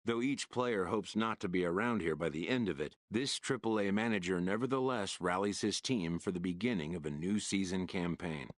Though each player hopes not to be around here by the end of it, this AAA manager nevertheless rallies his team for the beginning of a new season campaign.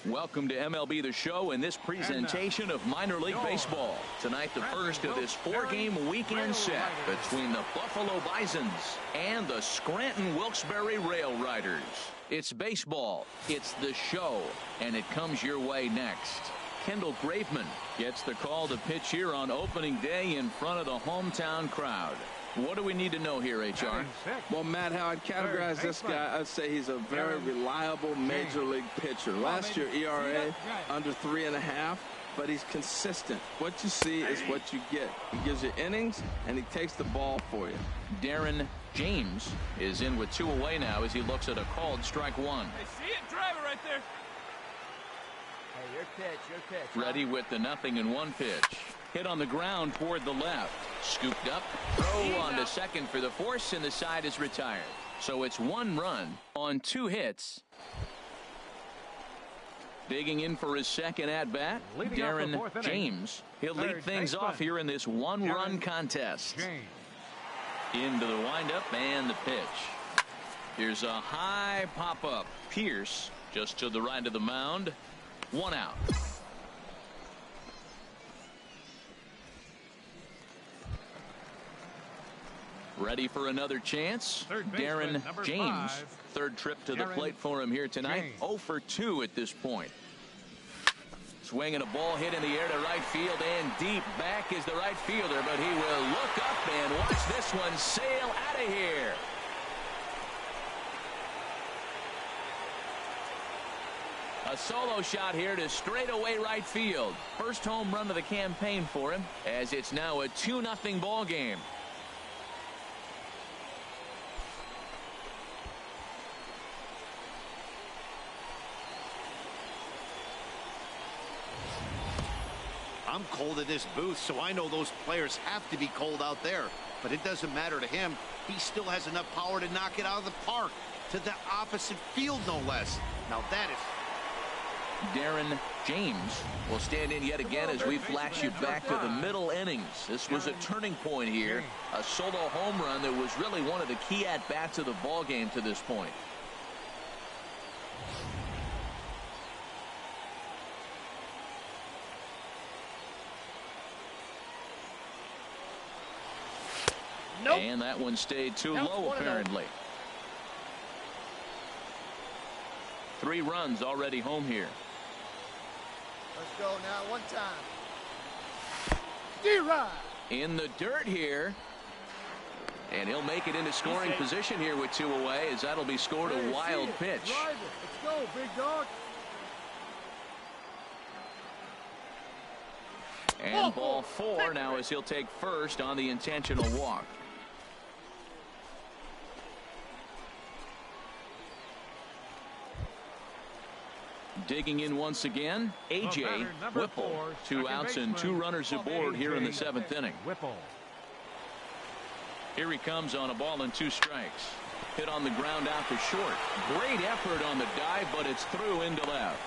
Welcome to MLB The Show and this presentation of minor league baseball. Tonight, the first of this four-game weekend set between the Buffalo Bisons and the Scranton Wilkes-Barre Rail Riders. It's baseball, it's the show, and it comes your way next. Kendall Graveman gets the call to pitch here on opening day in front of the hometown crowd. What do we need to know here, HR? Well, Matt, how I'd categorize this guy, I'd say he's a very reliable major league pitcher. Last year, ERA under 3.5, but he's consistent. What you see is what you get. He gives you innings, and he takes the ball for you. Darren James is in with 2 away now as he looks at a called strike 1. Hey, see it? Drive it right there. Hey, your pitch. Ready with the 0-1 pitch. Hit on the ground toward the left. Scooped up. Throw on to second for the force, and the side is retired. So it's 1 run on 2 hits. Digging in for his second at-bat, Darren James. He'll lead things off here in this 1-run contest. Into the windup and the pitch. Here's a high pop-up. Pierce just to the right of the mound. 1 out. Ready for another chance. Darren James. 3rd trip to the plate for him here tonight. 0 for 2 at this point. Swinging a ball hit in the air to right field, and deep back is the right fielder, but he will look up and watch this one sail out of here. A solo shot here to straightaway right field. First home run of the campaign for him, as it's now a 2-0 ball game. I'm cold in this booth, so I know those players have to be cold out there. But it doesn't matter to him. He still has enough power to knock it out of the park. To the opposite field, no less. Now that is... Darren James will stand in yet again as we flash you back to the middle innings. This was a turning point here. A solo home run that was really one of the key at-bats of the ball game to this point. Nope. And that one stayed too low, apparently. 3 runs already home here. Let's go now, 1 time. D-Rod. In the dirt here. And he'll make it into scoring position here with 2 away, as that'll be scored a wild pitch. Let's go, big dog. And ball 4 now as he'll take first on the intentional walk. Digging in once again, A.J. Whipple. 2 outs and 2 runners aboard here in the 7th inning. Here he comes on a ball and 2 strikes. hit on the ground out to short. Great effort on the dive, but it's through into left.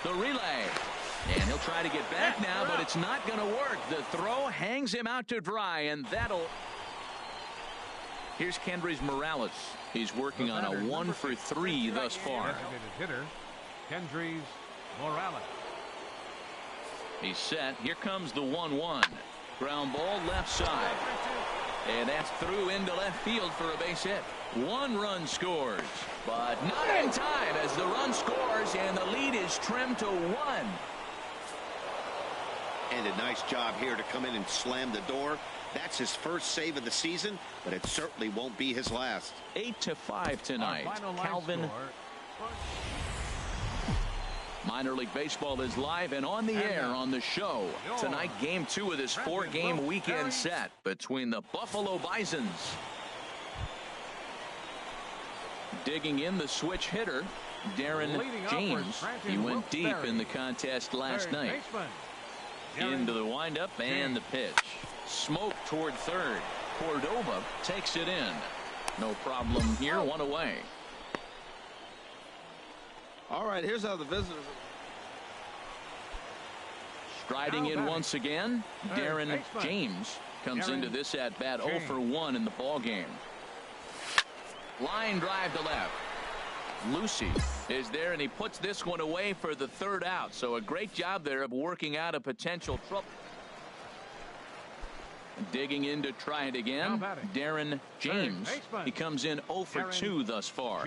The relay. And he'll try to get back now, but it's not going to work. The throw hangs him out to dry, and that'll... Here's Kendrys Morales. He's working on a 1-for-3 thus far. Designated hitter, Kendrys Morales. He's set. Here comes the 1-1. Ground ball left side. And that's through into left field for a base hit. 1 run scores, but not in time as the run scores and the lead is trimmed to 1. And a nice job here to come in and slam the door. That's his first save of the season, but it certainly won't be his last. 8-5 tonight. Calvin. Minor League Baseball is live and on the air on the show. Tonight, Game 2 of this 4-game weekend set between the Buffalo Bisons. Digging in the switch hitter, Darren James. He went deep in the contest last night. Into the windup and the pitch. Smoke toward third. Cordova takes it in. No problem here. 1 away. All right, here's how the visitors. Striding in once again, Darren James comes into this at bat 0 for 1 in the ball game. Line drive to left. Lucy is there, and he puts this one away for the 3rd out. So a great job there of working out a potential trouble. Digging in to try it again, Darren James. He comes in 0 for 2 thus far.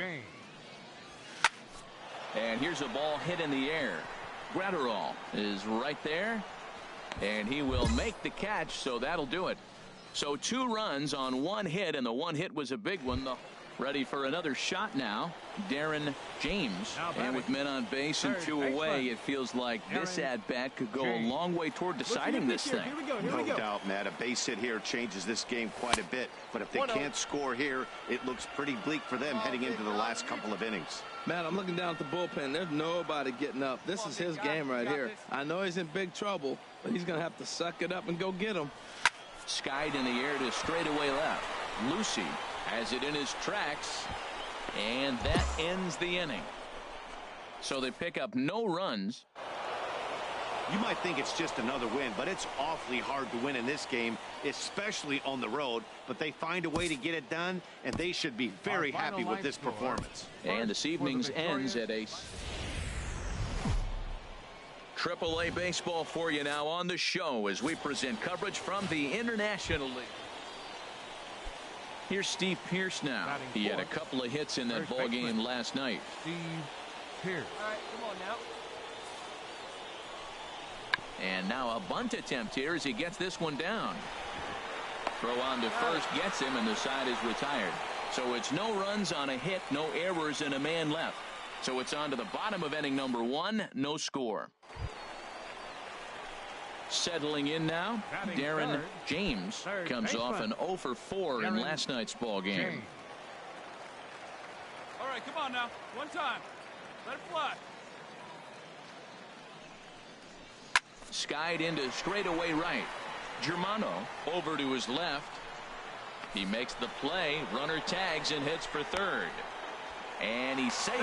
And here's a ball hit in the air. Gratterall is right there, and he will make the catch, so that'll do it. So 2 runs on 1 hit, and the 1 hit was a big one. Ready for another shot now, Darren James. And with men on base and 2 away, it feels like this at-bat could go a long way toward deciding this thing. No doubt, Matt. A base hit here changes this game quite a bit. But if they can't score here, it looks pretty bleak for them heading into the last couple of innings. Matt, I'm looking down at the bullpen. There's nobody getting up. This is his game right here. I know he's in big trouble, but he's going to have to suck it up and go get him. Skied in the air to straightaway left. Lucy has it in his tracks, and that ends the inning. So they pick up no runs. You might think it's just another win, but it's awfully hard to win in this game, especially on the road. But they find a way to get it done, and they should be very happy with this performance. And this evening's ends at a AAA baseball for you now on the show as we present coverage from the International League. Here's Steve Pearce now. He had a couple of hits in that ball game last night. Steve Pearce. All right, come on now. And now a bunt attempt here as he gets this one down. Throw on to first gets him, and the side is retired. So it's no runs on a hit, no errors, and a man left. So it's on to the bottom of inning number 1, no score. Settling in now, Darren James comes off an 0 for 4 in last night's ball game. All right, come on now. 1 time. Let it fly. Skied into straightaway right. Germano over to his left. He makes the play. Runner tags and hits for 3rd. And he's safe.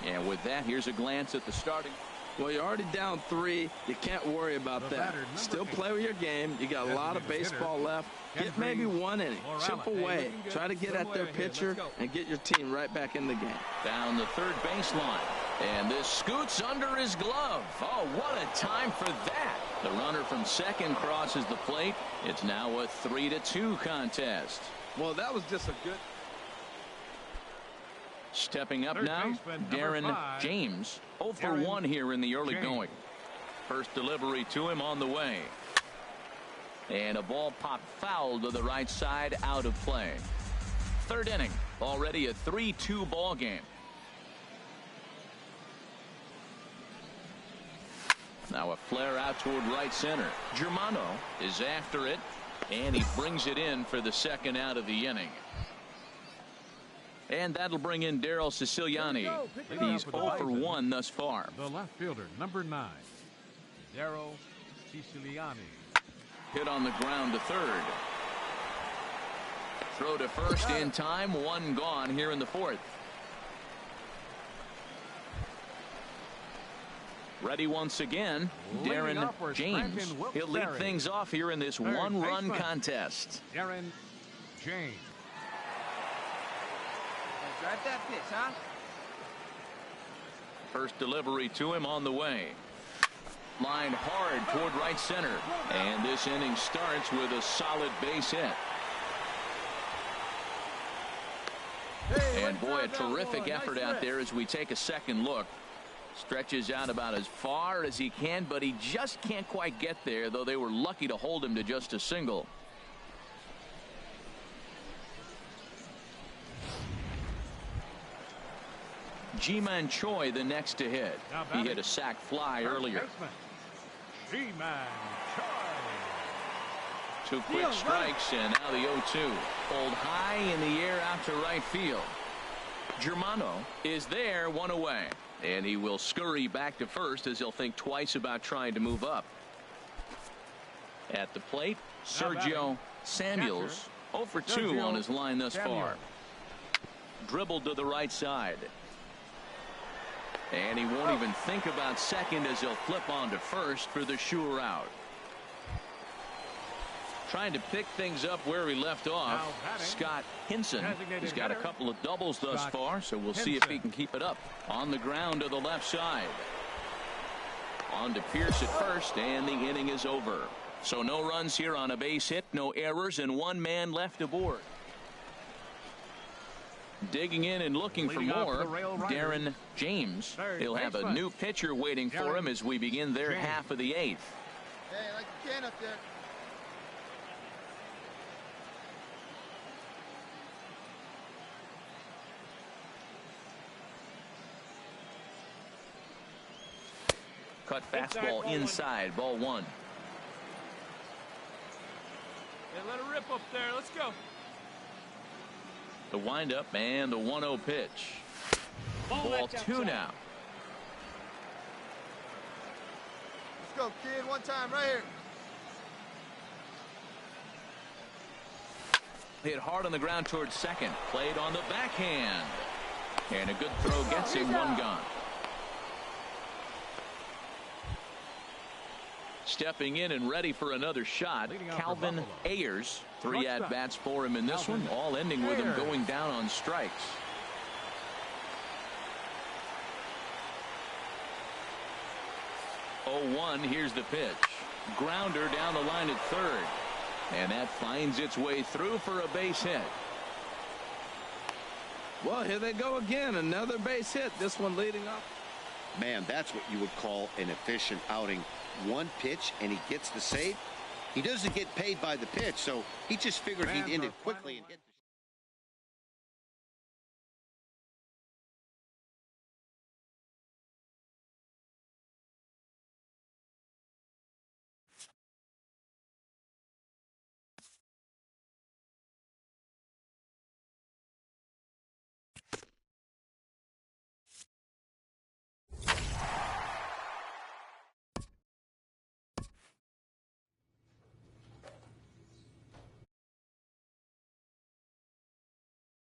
And with that, here's a glance at the starting. Well, you're already down 3. You can't worry about that. Still play with your game. You got a lot of baseball left. Get maybe 1 inning. Chip away. Try to get at their pitcher and get your team right back in the game. Down the 3rd baseline. And this scoots under his glove. Oh, what a time for that. The runner from 2nd crosses the plate. It's now a 3-2 contest. Well, that was just a good... Stepping up now, Darren James. 0 for 1 here in the early going. First delivery to him on the way. And a ball popped foul to the right side, out of play. 3rd inning, already a 3-2 ball game. Now a flare out toward right center. Germano is after it, and he brings it in for the 2nd out of the inning. And that'll bring in Daryl Siciliani. He's 0 for 1 thus far. The left fielder, number 9, Daryl Siciliani. Hit on the ground to 3rd. Throw to first in time. One gone here in the fourth. Ready once again, Darren James. He'll lead things off here in this one-run contest. Darren James. Drive that pitch, huh? First delivery to him on the way. Lined hard toward right center. And this inning starts with a solid base hit. And boy, a terrific effort out there as we take a second look. Stretches out about as far as he can, but he just can't quite get there, though they were lucky to hold him to just a single. Ji-Man Choi the next to hit. He hit a sac fly earlier. Ji-Man Choi. Two quick strikes and now the 0-2. Pulled high in the air out to right field. Germano is there, one away. And he will scurry back to first as he'll think twice about trying to move up. At the plate, Sergio Samuels. 0 for 2 on his line thus far. Dribbled to the right side. And he won't even think about second as he'll flip on to first for the sure out. Trying to pick things up where he left off, Scott Hinson. He's got a couple of doubles thus far, so we'll see if he can keep it up. On the ground to the left side. On to Pierce at first, and the inning is over. So no runs here on a base hit, no errors, and one man left aboard. Digging in and looking for more, Darren James. He'll have a new pitcher waiting for him as we begin their half of the eighth. Hey, like you can up there. Cut fastball inside, ball one. Hey, let it rip up there. Let's go. The windup and the 1-0 pitch. Ball two now. Let's go, kid. One time right here. Hit hard on the ground towards second. Played on the backhand. And a good throw gets him, one gone. Stepping in and ready for another shot, Calvin Ayers. 3 at-bats for him in this one, all ending with him going down on strikes. Oh, 1, here's the pitch. Grounder down the line at third. And that finds its way through for a base hit. Well, here they go again. Another base hit. This one leading up. Man, that's what you would call an efficient outing. One pitch and he gets the save. He doesn't get paid by the pitch, so he just figured he'd end it quickly and hit.